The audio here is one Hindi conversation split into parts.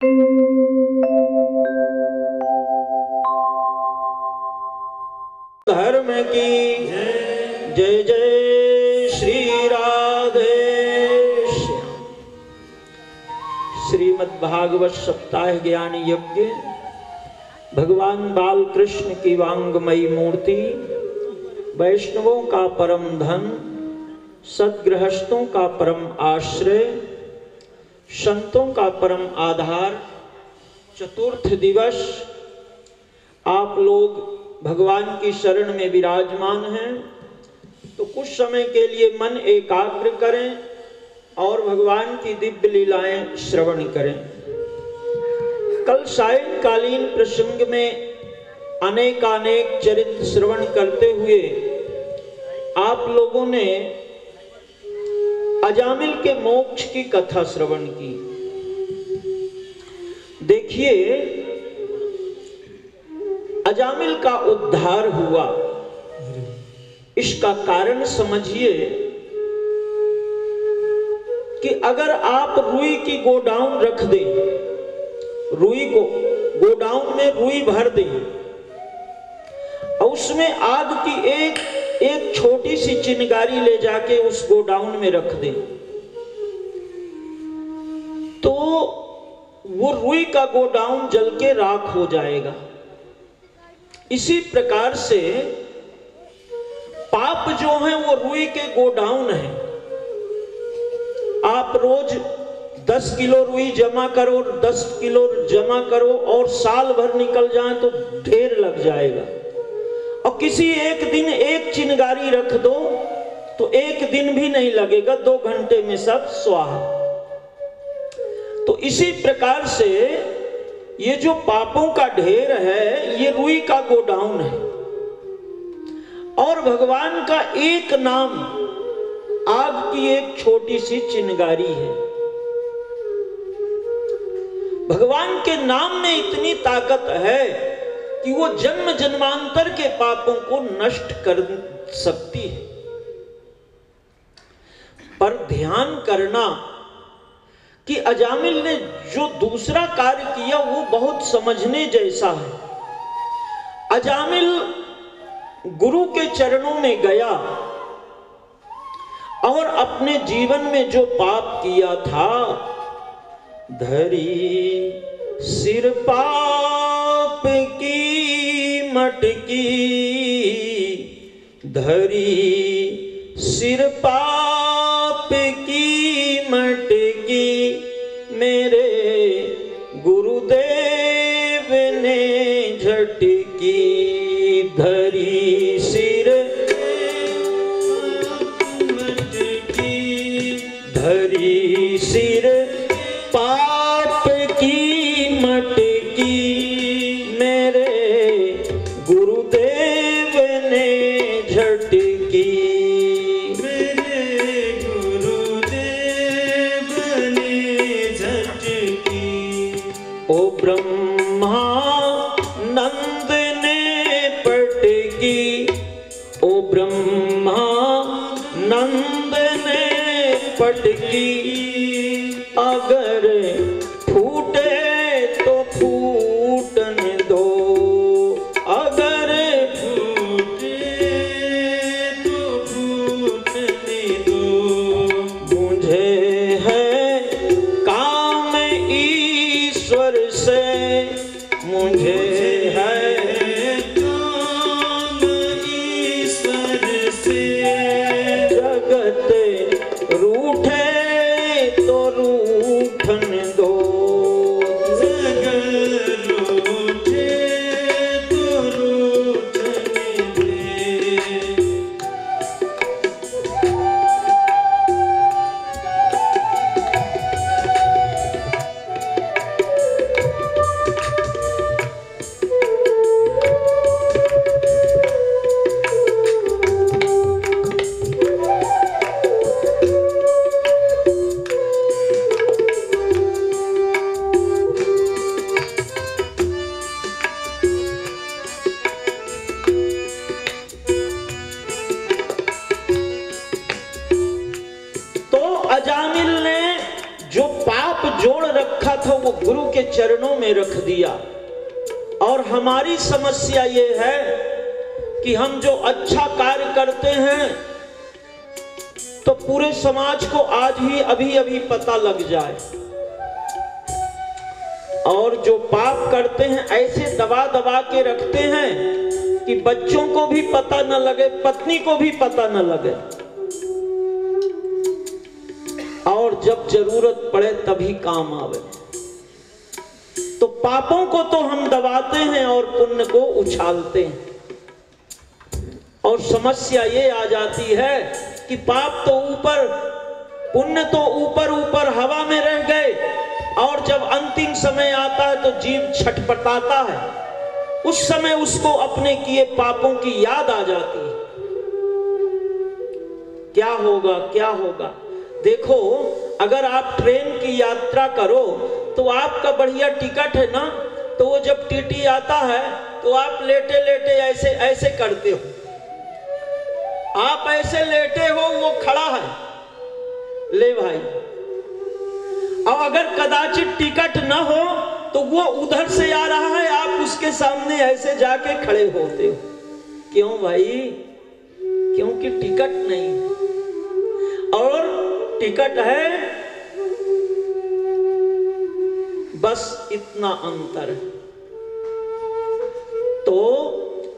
धर्म की जय जय श्री राधे। श्रीमद् भागवत सप्ताह ज्ञान यज्ञ भगवान बाल कृष्ण की वांगमयी मूर्ति, वैष्णवों का परम धन, सद्गृहस्थों का परम आश्रय, संतों का परम आधार, चतुर्थ दिवस आप लोग भगवान की शरण में विराजमान हैं, तो कुछ समय के लिए मन एकाग्र करें और भगवान की दिव्य लीलाएं श्रवण करें। कल सायंकालीन प्रसंग में अनेकानेक चरित्र श्रवण करते हुए आप लोगों ने अजामिल के मोक्ष की कथा श्रवण की। देखिए, अजामिल का उद्धार हुआ, इसका कारण समझिए कि अगर आप रुई की गोडाउन रख दें, रुई को गोडाउन में रुई भर दें और उसमें आग की एक छोटी सी चिंगारी ले जाके उस गोडाउन में रख दें, तो वो रुई का गोडाउन जल के राख हो जाएगा। इसी प्रकार से पाप जो है वो रुई के गोडाउन है। आप रोज 10 किलो रुई जमा करो, 10 किलो जमा करो और साल भर निकल जाए तो ढेर लग जाएगा। और किसी एक दिन एक चिंगारी रख दो तो एक दिन भी नहीं लगेगा, 2 घंटे में सब स्वाहा। तो इसी प्रकार से ये जो पापों का ढेर है ये रुई का गोडाउन है, और भगवान का एक नाम आग की एक छोटी सी चिंगारी है। भगवान के नाम में इतनी ताकत है कि वो जन्म जन्मांतर के पापों को नष्ट कर सकती है। पर ध्यान करना कि अजामिल ने जो दूसरा कार्य किया वो बहुत समझने जैसा है। अजामिल गुरु के चरणों में गया और अपने जीवन में जो पाप किया था, धरी सिर पाप की मटकी, धरी सिर पाप की मटकी, मेरे गुरुदेव ने झटकी, धरी सिर मटकी, धरी सिर पाप की मटकी, मेरे गुरुदेव ने झटकी, ओ ब्रह्मा नंद ने पटकी, ओ ब्रह्मा नंद ने पटकी, अगर फूटे तो फूटने दो, अगर फूटे तो फूटने दो, मुझे है काम ईश्वर से, मुझे है काम ईश्वर से, जगत रूठे तो रूठन दो, जगत रूठे तो रूठन दे। चरणों में रख दिया। और हमारी समस्या ये है कि हम जो अच्छा कार्य करते हैं तो पूरे समाज को आज ही अभी अभी पता लग जाए, और जो पाप करते हैं ऐसे दबा दबा के रखते हैं कि बच्चों को भी पता न लगे, पत्नी को भी पता न लगे, और जब जरूरत पड़े तभी काम आवे। तो पापों को तो हम दबाते हैं और पुण्य को उछालते हैं। और समस्या ये आ जाती है कि पाप तो ऊपर, पुण्य तो ऊपर ऊपर हवा में रह गए, और जब अंतिम समय आता है तो जीव छटपटाता है। उस समय उसको अपने किए पापों की याद आ जाती है। क्या होगा, क्या होगा। देखो, अगर आप ट्रेन की यात्रा करो तो आपका बढ़िया टिकट है ना, तो वो जब टीटी आता है तो आप लेटे लेटे ऐसे ऐसे करते हो, आप ऐसे लेटे हो, वो खड़ा है, ले भाई। और अगर कदाचित टिकट न हो तो वो उधर से आ रहा है, आप उसके सामने ऐसे जाके खड़े होते हो। क्यों भाई? क्योंकि टिकट नहीं है, और टिकट है, बस इतना अंतर है। तो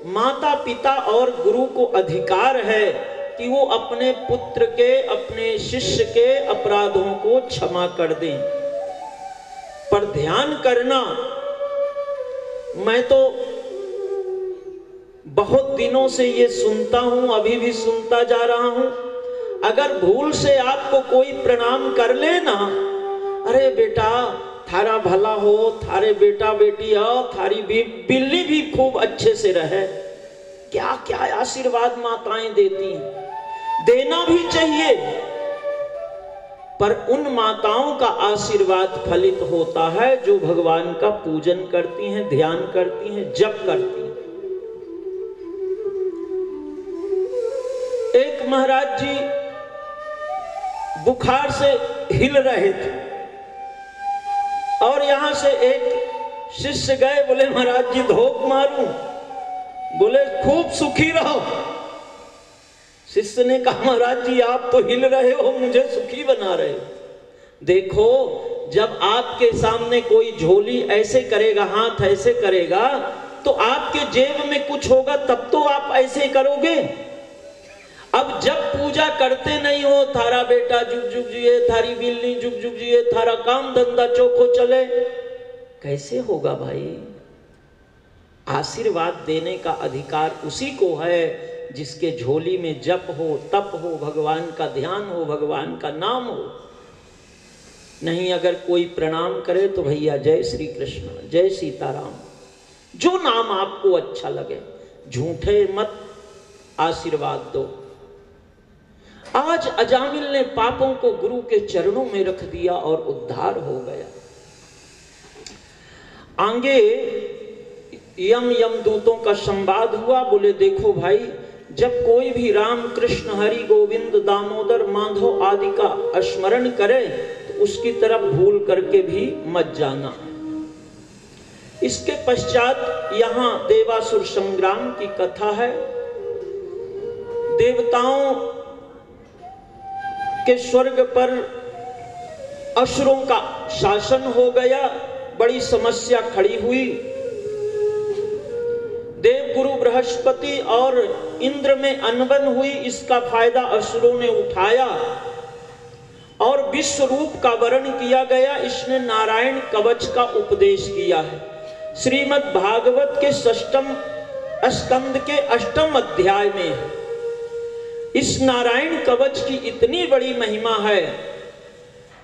माता पिता और गुरु को अधिकार है कि वो अपने पुत्र के, अपने शिष्य के अपराधों को क्षमा कर दें। पर ध्यान करना, मैं तो बहुत दिनों से ये सुनता हूं, अभी भी सुनता जा रहा हूं, अगर भूल से आपको कोई प्रणाम कर लेना, अरे बेटा थारा भला हो, थारे बेटा बेटी हो, थारी बिल्ली भी खूब अच्छे से रहे। क्या क्या आशीर्वाद माताएं देती हैं, देना भी चाहिए, पर उन माताओं का आशीर्वाद फलित होता है जो भगवान का पूजन करती हैं, ध्यान करती हैं, जप करती हैं। एक महाराज जी बुखार से हिल रहे थे, और यहां से एक शिष्य गए, बोले महाराज जी धोख मारूं? बोले खूब सुखी रहो। शिष्य ने कहा महाराज जी आप तो हिल रहे हो, मुझे सुखी बना रहे हो। देखो, जब आपके सामने कोई झोली ऐसे करेगा, हाथ ऐसे करेगा, तो आपके जेब में कुछ होगा, तब तो आप ऐसे करोगे। अब जब पूजा करते नहीं हो, थारा बेटा जुग जुग जिए, थारी बिल्ली जुग जुग जिए, थारा काम धंधा चोखो चले, कैसे होगा भाई? आशीर्वाद देने का अधिकार उसी को है जिसके झोली में जप हो, तप हो, भगवान का ध्यान हो, भगवान का नाम हो। नहीं, अगर कोई प्रणाम करे तो भैया जय श्री कृष्ण, जय सीताराम, जो नाम आपको अच्छा लगे, झूठे मत आशीर्वाद दो। आज अजामिल ने पापों को गुरु के चरणों में रख दिया और उद्धार हो गया। आगे यमदूतों का संवाद हुआ। बोले देखो भाई, जब कोई भी राम कृष्ण हरि गोविंद दामोदर माधव आदि का स्मरण करे तो उसकी तरफ भूल करके भी मत जाना। इसके पश्चात यहाँ देवासुर संग्राम की कथा है। देवताओं के स्वर्ग पर असुरों का शासन हो गया, बड़ी समस्या खड़ी हुई। देवगुरु बृहस्पति और इंद्र में अनबन हुई, इसका फायदा असुरों ने उठाया और विश्व रूप का वर्ण किया गया। इसने नारायण कवच का उपदेश किया है। श्रीमद् भागवत के षष्ठम स्कंद के 8वें अध्याय में इस नारायण कवच की इतनी बड़ी महिमा है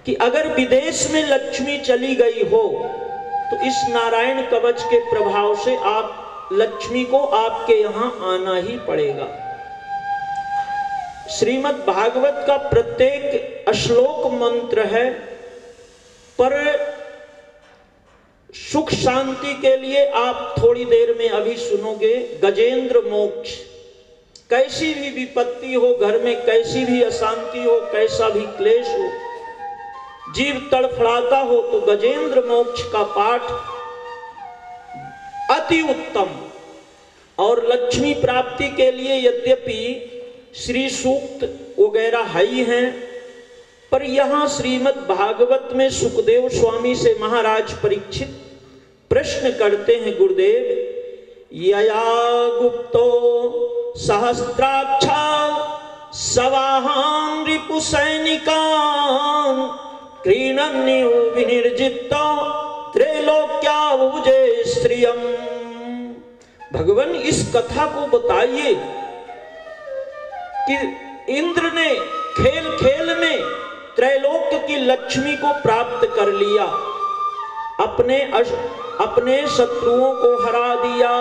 कि अगर विदेश में लक्ष्मी चली गई हो तो इस नारायण कवच के प्रभाव से आप लक्ष्मी को आपके यहां आना ही पड़ेगा। श्रीमद् भागवत का प्रत्येक श्लोक मंत्र है, पर सुख शांति के लिए आप थोड़ी देर में अभी सुनोगे। गजेंद्र मोक्ष, कैसी भी विपत्ति हो, घर में कैसी भी अशांति हो, कैसा भी क्लेश हो, जीव तड़फड़ाता हो तो गजेंद्र मोक्ष का पाठ अति उत्तम। और लक्ष्मी प्राप्ति के लिए यद्यपि श्री सूक्त वगैरह ही हैं, पर यहाँ श्रीमद् भागवत में सुखदेव स्वामी से महाराज परीक्षित प्रश्न करते हैं, गुरुदेव यया गुप्तो सहस्त्राक्षा सवाहान रिपु सैनिकान क्रीणन्यो विनिर्जितो त्रैलोक्यावुजे श्रियम। भगवान इस कथा को बताइए कि इंद्र ने खेल खेल में त्रैलोक्य की लक्ष्मी को प्राप्त कर लिया, अपने शत्रुओं को हरा दिया।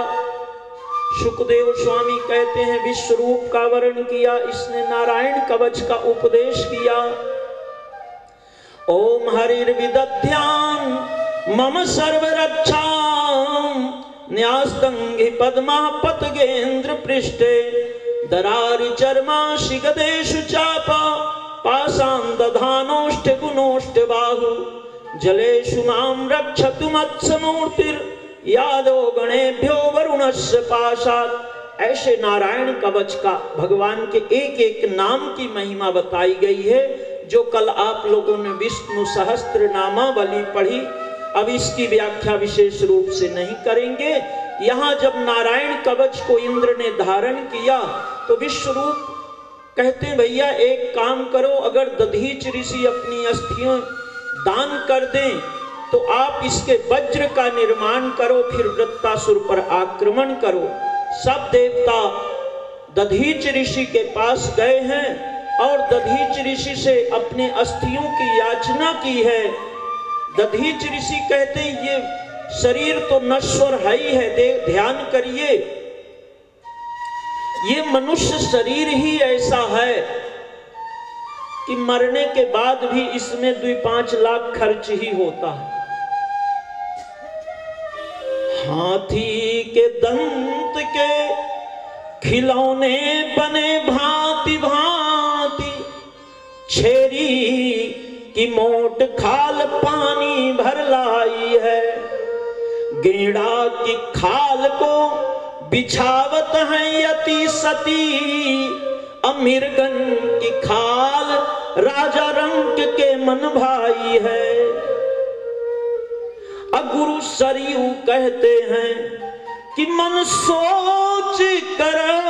सुखदेव स्वामी कहते हैं विश्व रूप का वर्ण किया, इसने नारायण कवच का उपदेश किया। ओम हरिर्विदध्यान मम सर्वरक्षाम न्यास्तंघि पद्मा पतगेन्द्र पृष्ठे दरारि चर्मा शिगदेषु चापा पाषाण दधानोष्ठ गुणोष्ठ बाहु जलेषु मां रक्षतु मत्स्यमूर्तिर् यादो गणेभ्यो वरुणस्य पाशात्। ऐसे नारायण कवच का भगवान के एक एक नाम की महिमा बताई गई है, जो कल आप लोगों ने विष्णु सहस्त्र नामावली पढ़ी। अब इसकी व्याख्या विशेष रूप से नहीं करेंगे। यहाँ जब नारायण कवच को इंद्र ने धारण किया तो विश्व रूप कहते हैं भैया एक काम करो, अगर दधीच ऋषि अपनी अस्थियां दान कर दें तो आप इसके वज्र का निर्माण करो, फिर वृत्तासुर पर आक्रमण करो। सब देवता दधीच ऋषि के पास गए हैं और दधीच ऋषि से अपने अस्थियों की याचना की है। दधीच ऋषि कहते हैं ये शरीर तो नश्वर है ही है, ध्यान करिए ये मनुष्य शरीर ही ऐसा है कि मरने के बाद भी इसमें 2-5 लाख खर्च ही होता है। हाथी के दंत के खिलौने बने भांति भांति, छेरी की मोट खाल पानी भर लाई है। गेड़ा की खाल को बिछावत है यति सती, अमीरगन की खाल राजा रंक के मन भाई है। गुरु सरयू कहते हैं कि मन सोच करो,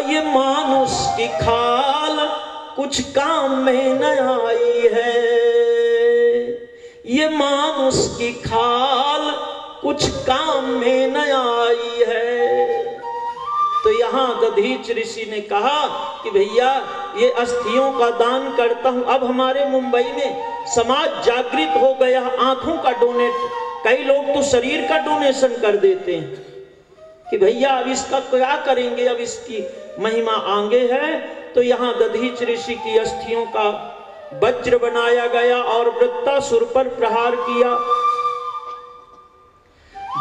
ये मानुष की खाल कुछ काम में न आई है। ये मानुष की खाल कुछ काम में न आई है। तो यहाँ दधीच ऋषि ने कहा कि भैया ये अस्थियों का दान करता हूं। अब हमारे मुंबई में समाज जागृत हो गया, आंखों का डोनेट, कई लोग तो शरीर का डोनेशन कर देते हैं कि भैया अब इसका क्या करेंगे, अब इसकी महिमा आगे है। तो यहाँ दधीच ऋषि की अस्थियों का वज्र बनाया गया और वृत्तासुर पर प्रहार किया।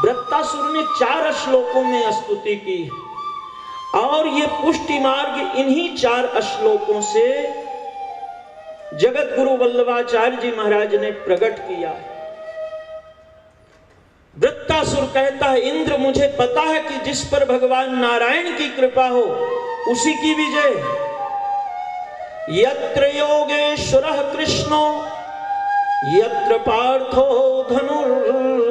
वृत्तासुर ने 4 श्लोकों में स्तुति की और ये पुष्टि मार्ग इन्हीं 4 श्लोकों से जगत गुरु वल्लभाचार्य जी महाराज ने प्रकट किया है। वृत्तासुर कहता है इंद्र मुझे पता है कि जिस पर भगवान नारायण की कृपा हो उसी की विजय। यत्र योगेश्वरः कृष्णो यत्र पार्थो धनुर्धरः